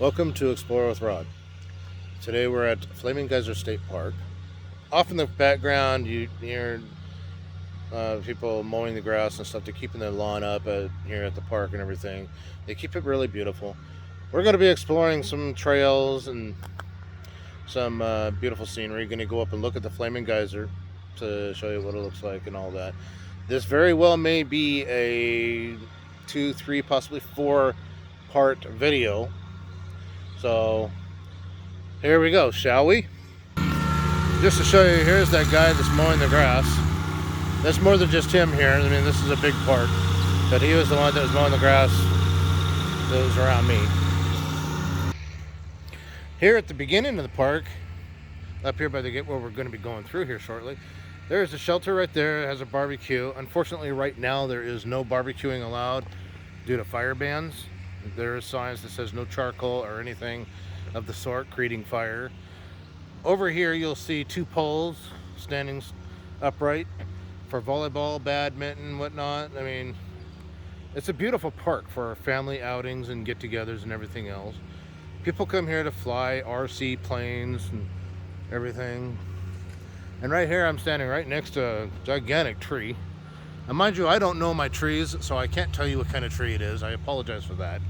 Welcome to Explore with Rod. Today we're at Flaming Geyser State Park. Off in the background, you hear people mowing the grass and stuff. They're keeping the lawn up here at the park and everything. They keep it really beautiful. We're going to be exploring some trails and some beautiful scenery. Going to go up and look at the Flaming Geyser to show you what it looks like and all that. This very well may be a 2, 3, possibly 4-part video. So here we go, shall we? Just to show you, here's that guy that's mowing the grass. That's more than just him here. I mean, this is a big park, but he was the one that was mowing the grass that was around me. Here at the beginning of the park, up here by the gate where we're going to be going through here shortly, there's a shelter right there. It has a barbecue. Unfortunately, right now there is no barbecuing allowed due to fire bans. There are signs that says no charcoal or anything of the sort creating fire. Over here you'll see 2 poles standing upright for volleyball, badminton, whatnot. I mean, it's a beautiful park for family outings and get-togethers and everything else. People come here to fly RC planes and everything. And right here I'm standing right next to a gigantic tree. And mind you, I don't know my trees, so I can't tell you what kind of tree it is. I apologize for that.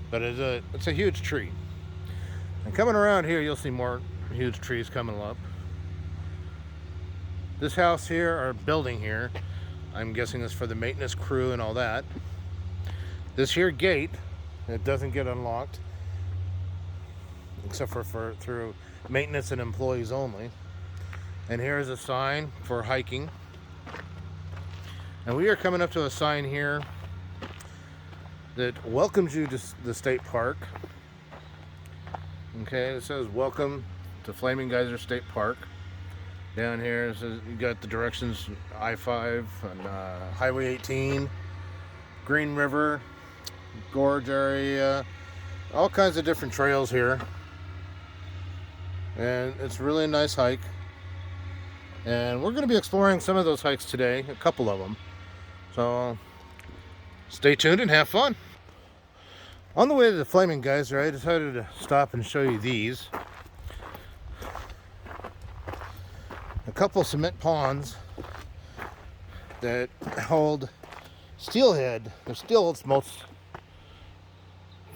But it's a huge tree. And coming around here, you'll see more huge trees coming up. This house here, or building here, I'm guessing is for the maintenance crew and all that. This here gate, it doesn't get unlocked, except for through maintenance and employees only. And here's a sign for hiking. And we are coming up to a sign here that welcomes you to the state park. Okay, it says welcome to Flaming Geyser State Park. Down here it says you got the directions: I-5 and Highway 18, Green River, Gorge area, all kinds of different trails here. And it's really a nice hike. And we're going to be exploring some of those hikes today, a couple of them. So stay tuned and have fun. On the way to the Flaming Geyser, I decided to stop and show you these. A couple cement ponds that hold steelhead. They're still most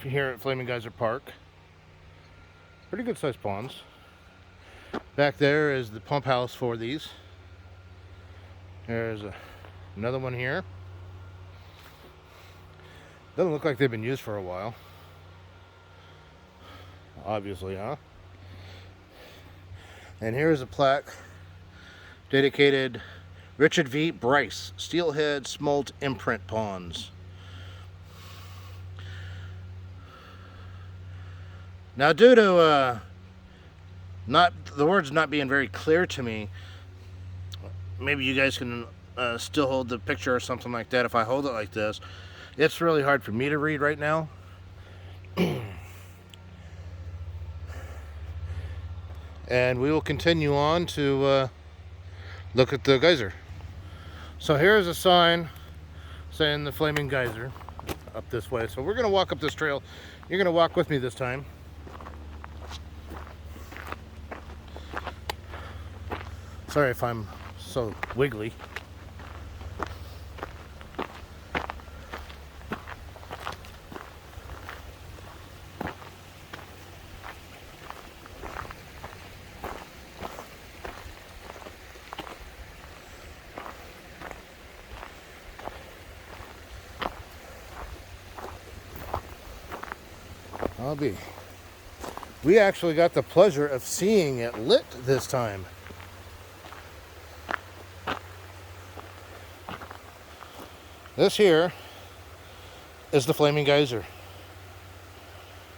here at Flaming Geyser Park. Pretty good sized ponds. Back there is the pump house for these. There's another one here. Doesn't look like they've been used for a while. Obviously, huh? And here's a plaque dedicated Richard V. Bryce, Steelhead Smolt Imprint Ponds. Now, due to the words not being very clear to me, maybe you guys can still hold the picture or something like that if I hold it like this. It's really hard for me to read right now. And we will continue on to look at the geyser. So here's a sign saying the Flaming Geyser up this way. So we're going to walk up this trail. You're going to walk with me this time. Sorry if I'm so wiggly. We actually got the pleasure of seeing it lit this time. This here is the Flaming Geyser.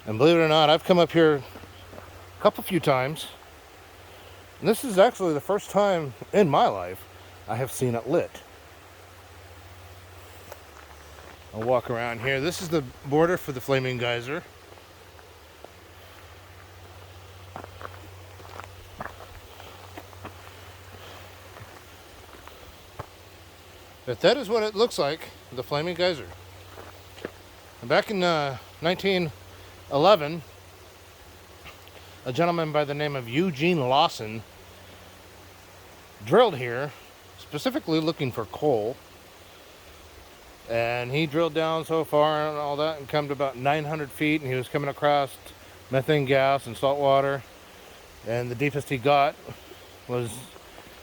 And believe it or not, I've come up here a few times. And this is actually the first time in my life I have seen it lit. I'll walk around here. This is the border for the Flaming Geyser. But that is what it looks like, the Flaming Geyser. Back in 1911, a gentleman by the name of Eugene Lawson drilled here, specifically looking for coal. And he drilled down so far and all that and come to about 900 feet, and he was coming across methane gas and salt water. And the deepest he got was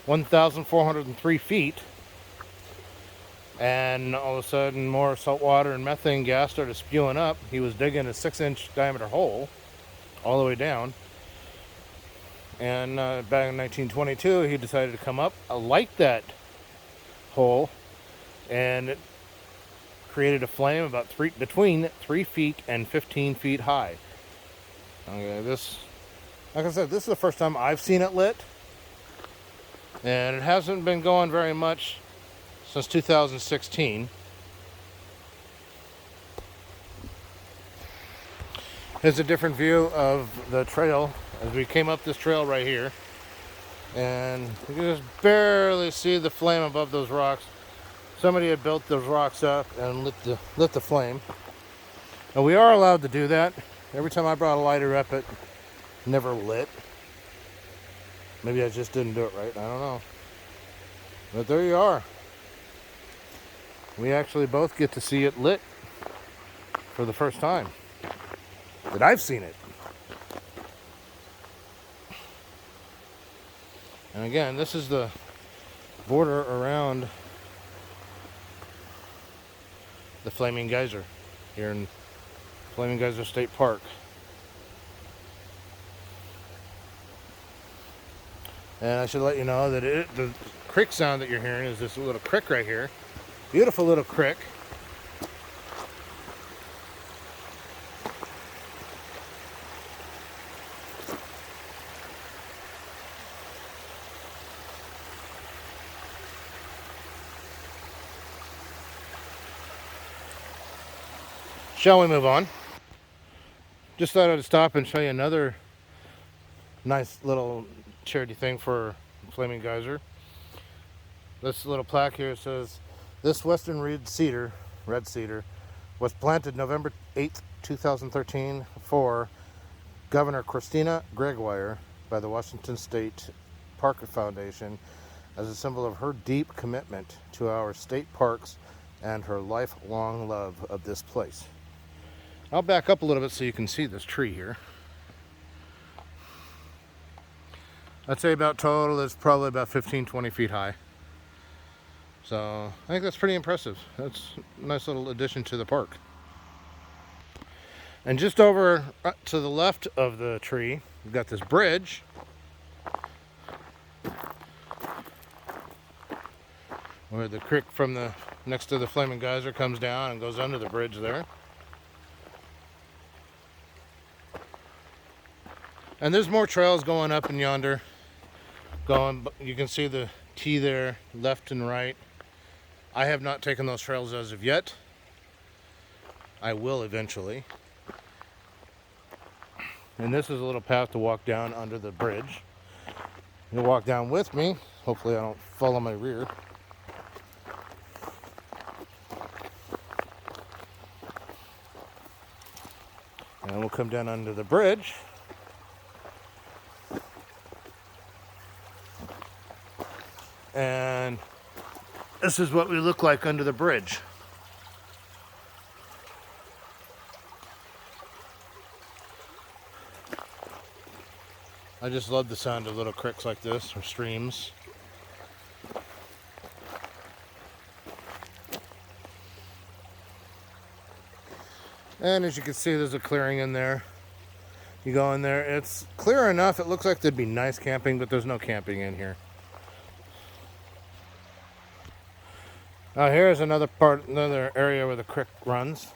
1,403 feet. And all of a sudden, more salt water and methane gas started spewing up. He was digging a 6-inch diameter hole all the way down. And back in 1922, he decided to come up, light that hole, and it created a flame about between 3 feet and 15 feet high. Okay, like I said, this is the first time I've seen it lit, and it hasn't been going very much since 2016. Here's a different view of the trail as we came up this trail right here, and you can just barely see the flame above those rocks. Somebody had built those rocks up and lit the flame. Now we are allowed to do that. Every time I brought a lighter up, it never lit. Maybe I just didn't do it right. I don't know. But there you are. We actually both get to see it lit for the first time that I've seen it. And again, this is the border around the Flaming Geyser here in Flaming Geyser State Park. And I should let you know that the creek sound that you're hearing is this little creek right here. Beautiful little creek. Shall we move on? Just thought I'd stop and show you another nice little charity thing for Flaming Geyser. This little plaque here says, "This western red cedar was planted November 8th, 2013 for Governor Christina Gregoire by the Washington State Park Foundation as a symbol of her deep commitment to our state parks and her lifelong love of this place." I'll back up a little bit so you can see this tree here. I'd say about total is probably about 15-20 feet high. So I think that's pretty impressive. That's a nice little addition to the park. And just over to the left of the tree, we've got this bridge. Where the creek from the next to the Flaming Geyser comes down and goes under the bridge there. And there's more trails going up in yonder. You can see the T there, left and right. I have not taken those trails as of yet. I will eventually. And this is a little path to walk down under the bridge. You'll walk down with me. Hopefully I don't fall on my rear. And we'll come down under the bridge. And this is what we look like under the bridge. I just love the sound of little creeks like this, or streams. And as you can see, there's a clearing in there. You go in there, it's clear enough, it looks like there'd be nice camping, but there's no camping in here. Now here's another area where the creek runs.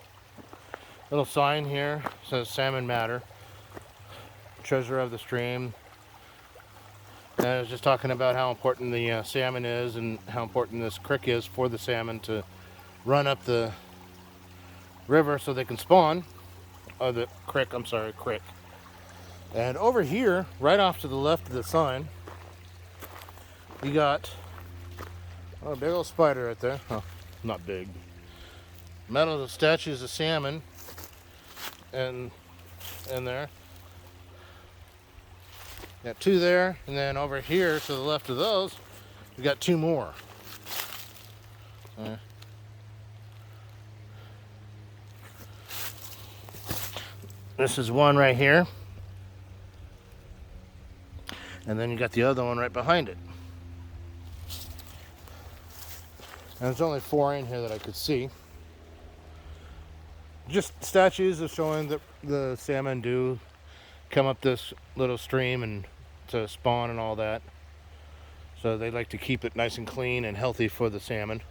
Little sign here says "Salmon Matter, treasure of the stream." And I was just talking about how important the salmon is and how important this creek is for the salmon to run up the river so they can spawn. The creek, I'm sorry, creek. And over here, right off to the left of the sign, you got a big old spider right there. Oh, not big. Metal statues of salmon in there. Got 2 there, and then over here to the left of those, we got 2 more. This is one right here, and then you got the other one right behind it. And there's only 4 in here that I could see. Just statues of showing that the salmon do come up this little stream and to spawn and all that. So they like to keep it nice and clean and healthy for the salmon.